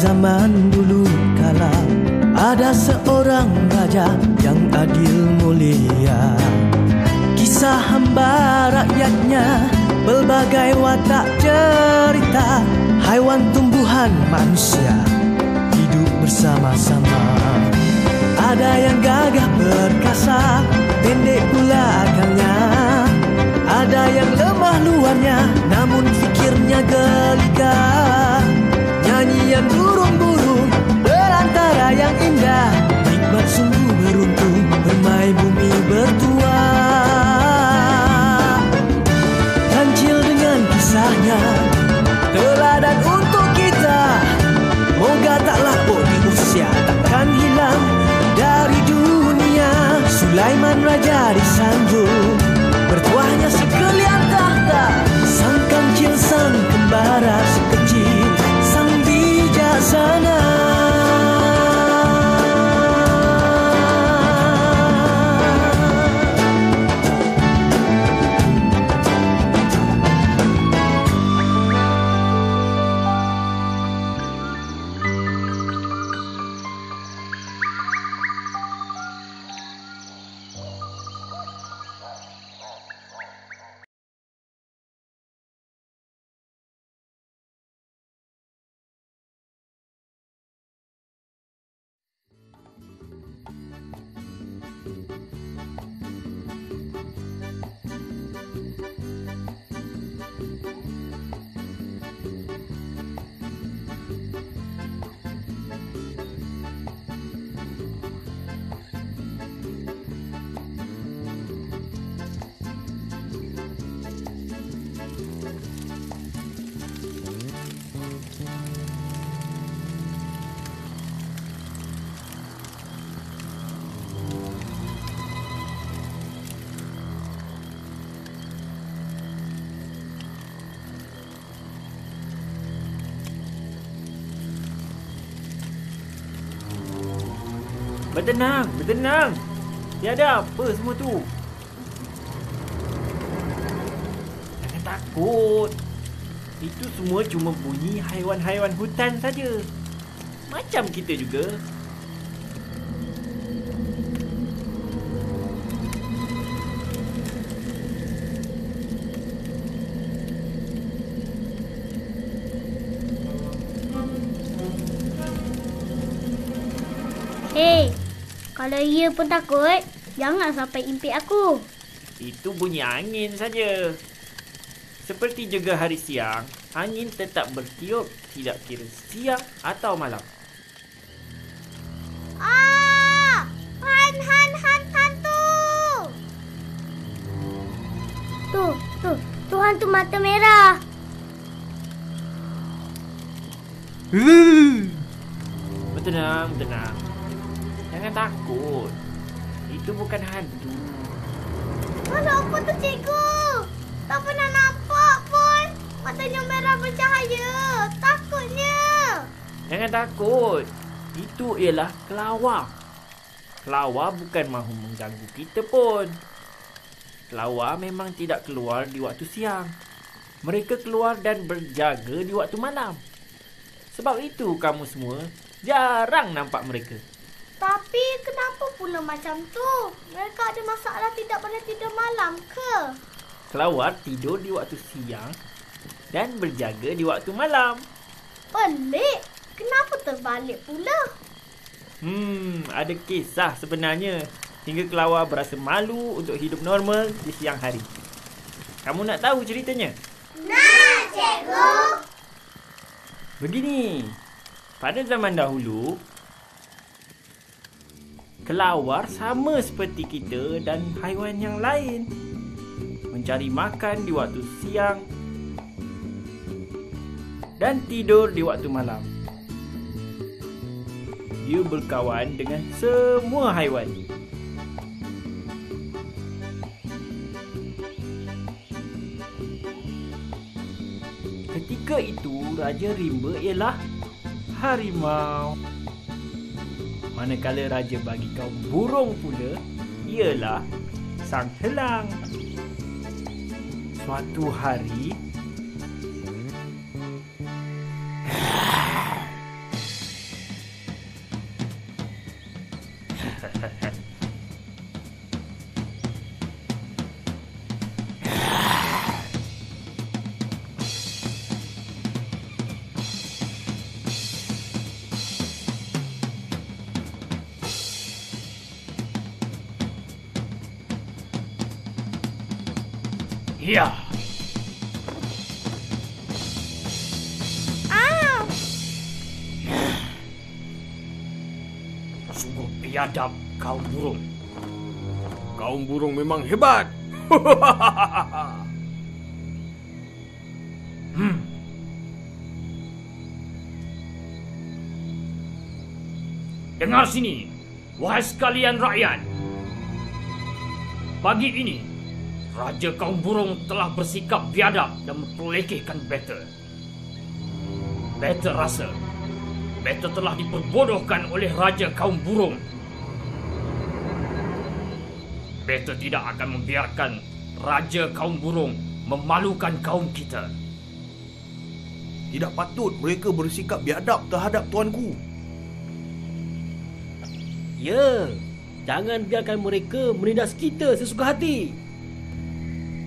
zaman dulu kala ada seorang raja yang adil mulia. Kisah hamba rakyatnya pelbagai watak cerita, haiwan, tumbuhan, manusia hidup bersama-sama. Ada yang gagah perkasa, pendek pula akalnya. Ada yang lemah luarnya, namun fikirnya geliga. Nyanyian burung-burung belantara yang indah, nikmat sungguh beruntung bermain bumi bertua. Kancil dengan kisahnya, teladan untuk kita. Moga tak lapuk di usia, takkan hilang dari dunia. Sulaiman Raja disanjung, bertuahnya sekalian tahta. Sang kancil, sang kembara si kecil, sang bijaksana. Bertenang, bertenang. Tiada apa semua tu. Jangan takut. Itu semua cuma bunyi haiwan-haiwan hutan saja. Macam kita juga. Hei, kalau ia pun takut, jangan sampai impit aku. Itu bunyi angin saja. Seperti juga hari siang, angin tetap bertiup, tidak kira siang atau malam. Ah! Hantu! Tu hantu mata merah. Bertenang, bertenang. Jangan takut. Itu bukan hantu. Malah apa tu, cikgu? Tak pernah nampak pun. Matanya merah bercahaya. Takutnya. Jangan takut. Itu ialah kelawar. Kelawar bukan mahu mengganggu kita pun. Kelawar memang tidak keluar di waktu siang. Mereka keluar dan berjaga di waktu malam. Sebab itu kamu semua jarang nampak mereka. Tapi kenapa pula macam tu? Mereka ada masalah tidak boleh tidur malam ke? Kelawar tidur di waktu siang dan berjaga di waktu malam. Pelik. Kenapa terbalik pula? Ada kisah sebenarnya. Hingga kelawar berasa malu untuk hidup normal di siang hari. Kamu nak tahu ceritanya? Nak, cikgu. Begini. Pada zaman dahulu, kelawar sama seperti kita dan haiwan yang lain. Mencari makan di waktu siang dan tidur di waktu malam. Dia berkawan dengan semua haiwan. Ketika itu, Raja Rimba ialah harimau. Manakala raja bagi kaum burung pula ialah sang helang. Suatu hari Ya. Sungguh biadab kaum burung. Kaum burung memang hebat. Dengar sini, wahai sekalian rakyat. Pagi ini, Raja kaum burung telah bersikap biadab dan memperlekehkan Beta. Beta rasa Beta telah diperbodohkan oleh Raja kaum burung. Beta tidak akan membiarkan Raja kaum burung memalukan kaum kita. Tidak patut mereka bersikap biadab terhadap tuanku. Ya, jangan biarkan mereka menindas kita sesuka hati.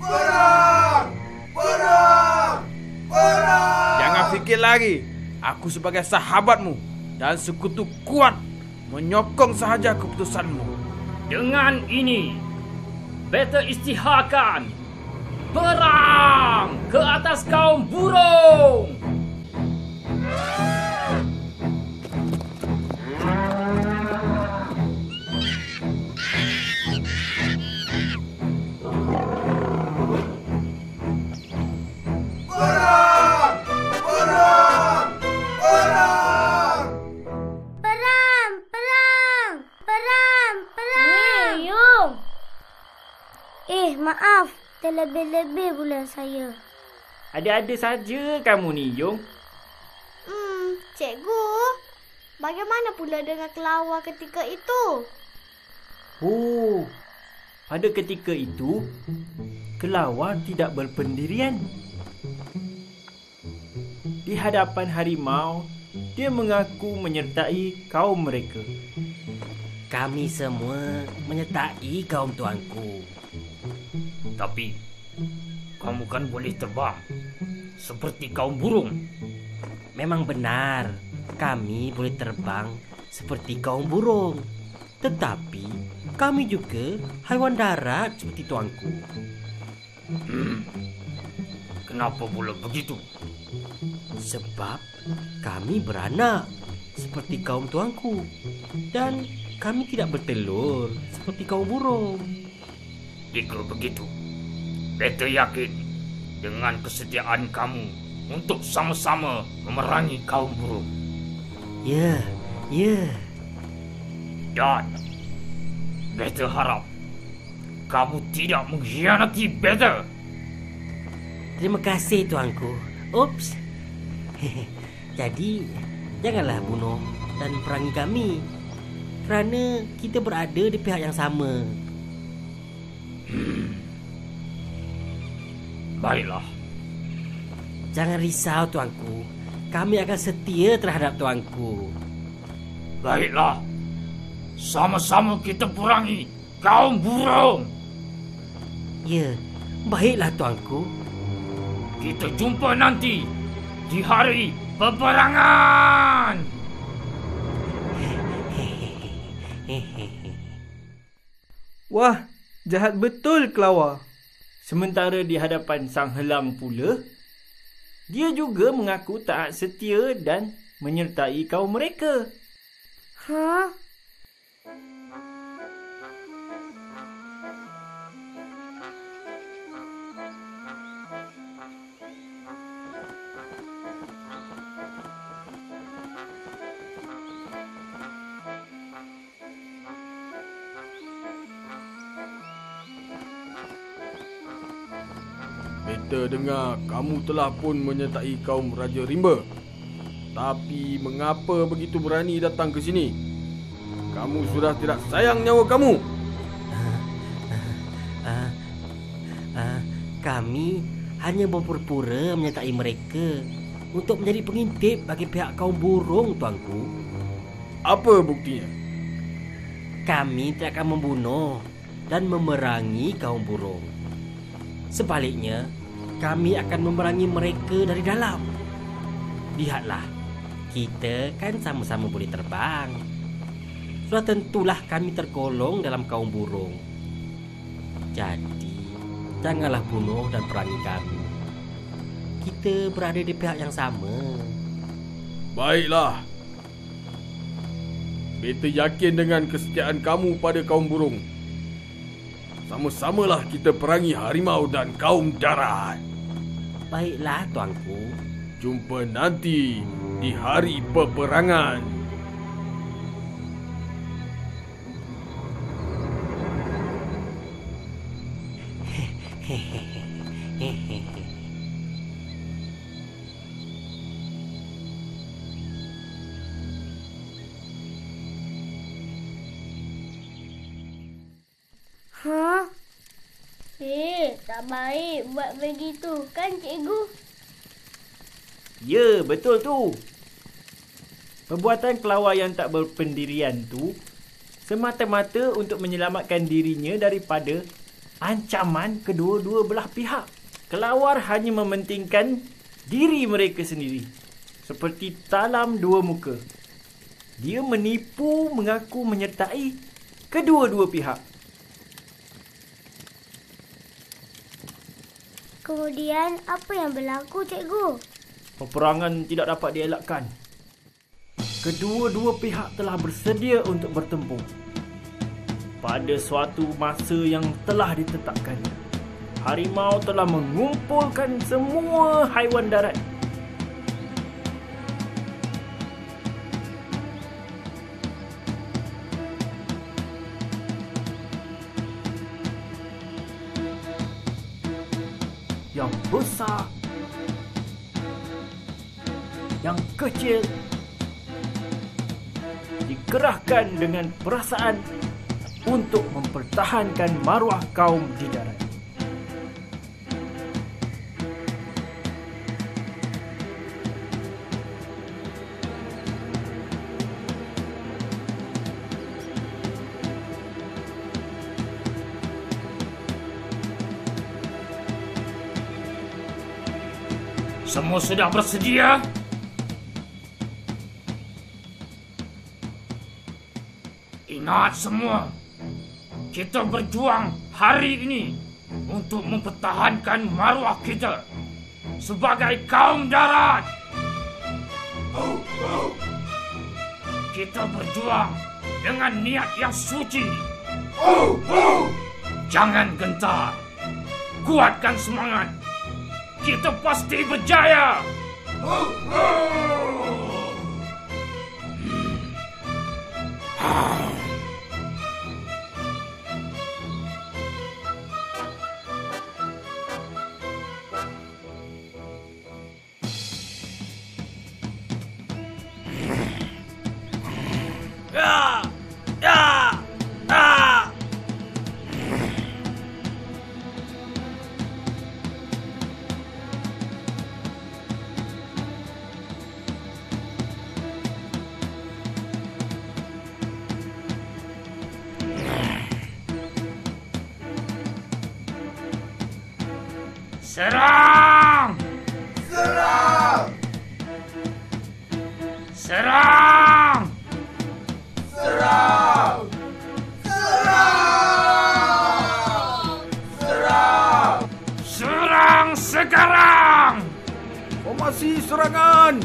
Perang! Perang! Perang! Jangan fikir lagi. Aku sebagai sahabatmu dan sekutu kuat menyokong sahaja keputusanmu. Dengan ini, Beta isytiharkan perang ke atas kaum burung. Maaf, terlebih-lebih pula saya. Ada-ada saja kamu ni, Yong. Cikgu, bagaimana pula dengan kelawar ketika itu? Oh, pada ketika itu, kelawar tidak berpendirian. Di hadapan harimau, dia mengaku menyertai kaum mereka. Kami semua menyertai kaum tuanku. Tapi, kamu kan boleh terbang seperti kaum burung. Memang benar, kami boleh terbang seperti kaum burung. Tetapi, kami juga haiwan darat seperti tuanku. Kenapa pula begitu? Sebab kami beranak seperti kaum tuanku. Dan kami tidak bertelur seperti kaum burung. Jika begitu, Beta yakin dengan kesetiaan kamu untuk sama-sama memerangi kaum burung. Ya. Dan Beta harap kamu tidak mengkhianati Beta. Terima kasih tuanku. Ups. Jadi, janganlah bunuh dan perangi kami. Kerana kita berada di pihak yang sama. Baiklah. Jangan risau tuanku. Kami akan setia terhadap tuanku. Baiklah. Sama-sama kita perangi kaum burung. Ya, baiklah tuanku. Kita jumpa nanti di hari peperangan. Wah, jahat betul kelawar. Sementara di hadapan sang helang pula, dia juga mengaku taat setia dan menyertai kaum mereka. Hah? Beta dengar kamu telah pun menyertai kaum Raja Rimba. Tapi mengapa begitu berani datang ke sini? Kamu sudah tidak sayang nyawa kamu. Kami hanya berpura-pura menyertai mereka untuk menjadi pengintip bagi pihak kaum burung, tuanku. Apa buktinya? Kami tidak akan membunuh dan memerangi kaum burung. Sebaliknya, kami akan memerangi mereka dari dalam. Lihatlah, kita kan sama-sama boleh terbang. Sudah tentulah kami tergolong dalam kaum burung. Jadi, Janganlah bunuh dan perangi kami. Kita berada di pihak yang sama. Baiklah. Beta yakin dengan kesetiaan kamu pada kaum burung. Sama-samalah kita perangi harimau dan kaum darat. Baiklah, tuanku. Jumpa nanti di hari peperangan. Ha? Tak baik buat begitu, kan cikgu? Ya, betul tu. Perbuatan kelawar yang tak berpendirian tu semata-mata untuk menyelamatkan dirinya daripada ancaman kedua-dua belah pihak. Kelawar hanya mementingkan diri mereka sendiri. Seperti talam dua muka. Dia menipu mengaku menyertai kedua-dua pihak. Kemudian apa yang berlaku, cikgu? Peperangan tidak dapat dielakkan. Kedua-dua pihak telah bersedia untuk bertempur. Pada suatu masa yang telah ditetapkan, harimau telah mengumpulkan semua haiwan darat. Yang besar, yang kecil, dikerahkan dengan perasaan untuk mempertahankan maruah kaum di darat. Semua sudah bersedia? Ingat semua, kita berjuang hari ini untuk mempertahankan maruah kita sebagai kaum darat. Kita berjuang dengan niat yang suci. Jangan gentar, kuatkan semangat. Kita pasti berjaya. Serang! Serang! Serang! Serang! Serang! Serang! Serang sekarang! Formasi serangan!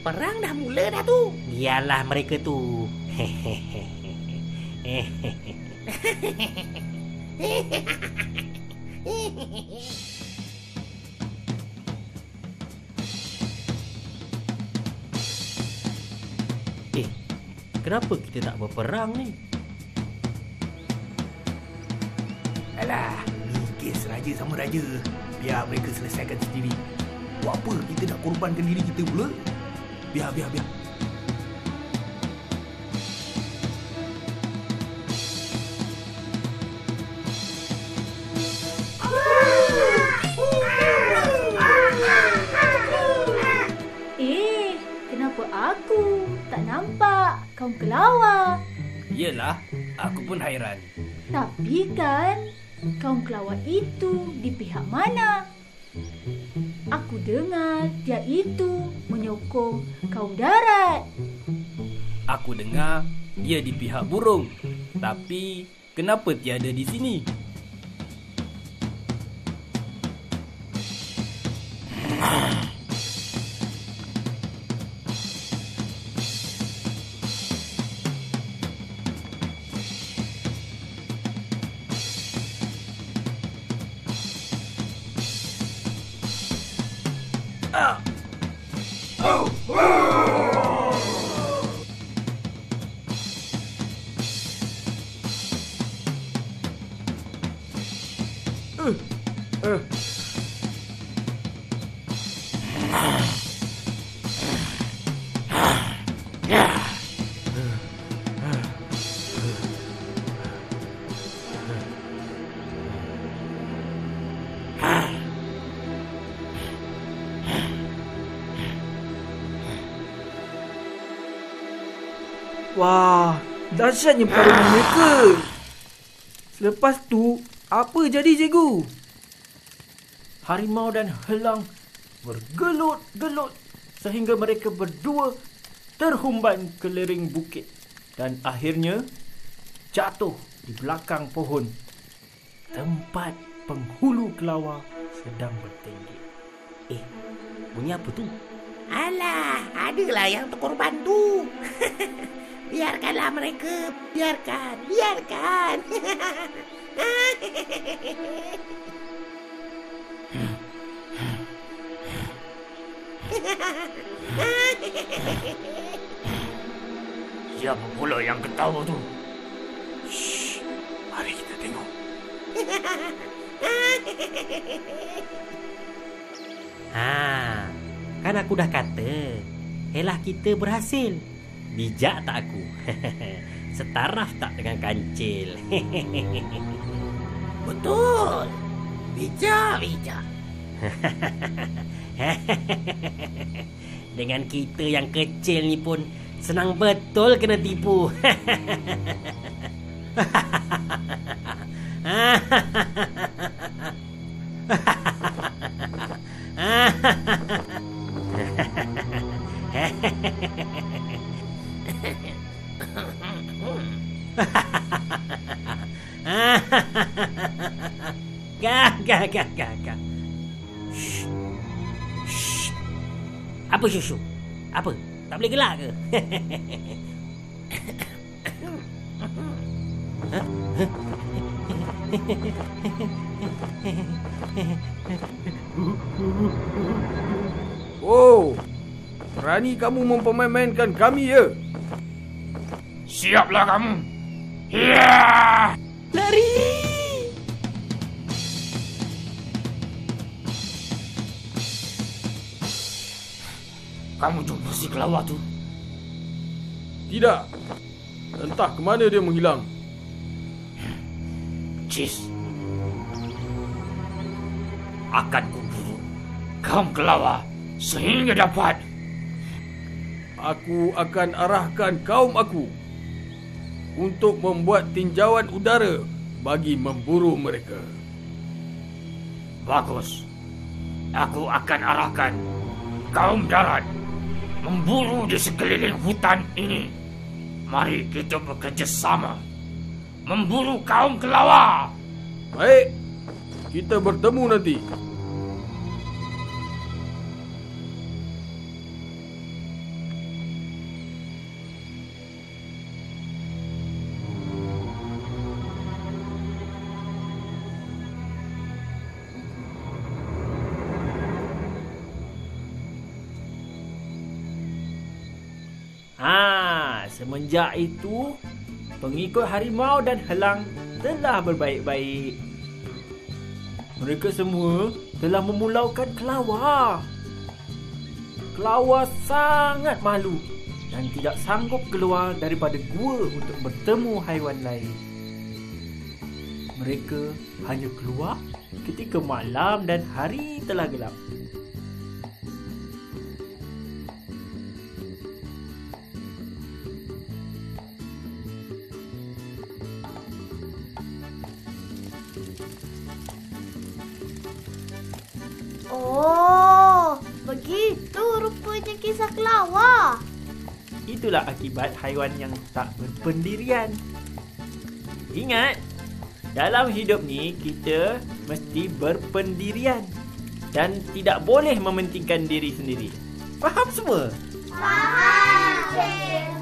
Perang dah mula dah tu. Biarlah mereka tu. Kenapa kita tak berperang ni? Alah, ni kes raja sama raja. Biar mereka selesaikan sendiri. Buat apa kita nak korbankan diri kita pula? Biar. Kenapa aku tak nampak kaum kelawar? Yelah, aku pun hairan. Tapi kan, kaum kelawar itu di pihak mana? Aku dengar dia itu menyokong kaum darat. Aku dengar dia di pihak burung. Tapi kenapa tiada di sini? Wah, dahsyatnya pertarungan mereka. Selepas tu, apa jadi cikgu? Harimau dan Helang bergelut-gelut sehingga mereka berdua terhumban ke lereng bukit dan akhirnya jatuh di belakang pohon tempat penghulu kelawar sedang bertengger. Bunyi apa tu? Alah, adalah yang terkorban tu. Biarkanlah mereka. Biarkan. Siapa pula yang ketawa tu? Shh, mari kita tengok. Kan aku dah kata, Elah kita berhasil. Bijak tak aku? Setaraf tak dengan kancil? Betul. Bijak. Dengan kita yang kecil ni pun senang betul kena tipu. Gak. Shh. Apa Syushu? Apa? Tak boleh gelak ke? Oh, berani kamu mempermain-mainkan kami ya? Siaplah kamu. Ya! Lari! Kamu jumpa si kelawar tu? Tidak. Entah ke mana dia menghilang. Cis. Akan kuburu kaum kelawar sehingga dapat. Aku akan arahkan kaum aku untuk membuat tinjauan udara bagi memburu mereka. Bagus. Aku akan arahkan kaum darat memburu di sekeliling hutan ini. Mari kita bekerjasama memburu kaum kelawar. Baik, kita bertemu nanti. Semenjak itu, pengikut harimau dan Helang telah berbaik-baik. Mereka semua telah memulaukan kelawar. Kelawar sangat malu dan tidak sanggup keluar daripada gua untuk bertemu haiwan lain. Mereka hanya keluar ketika malam dan hari telah gelap. Oh, begitu rupanya kisah kelawar. Itulah akibat haiwan yang tak berpendirian. Ingat, dalam hidup ni kita mesti berpendirian dan tidak boleh mementingkan diri sendiri. Faham semua? Faham, Cikgu.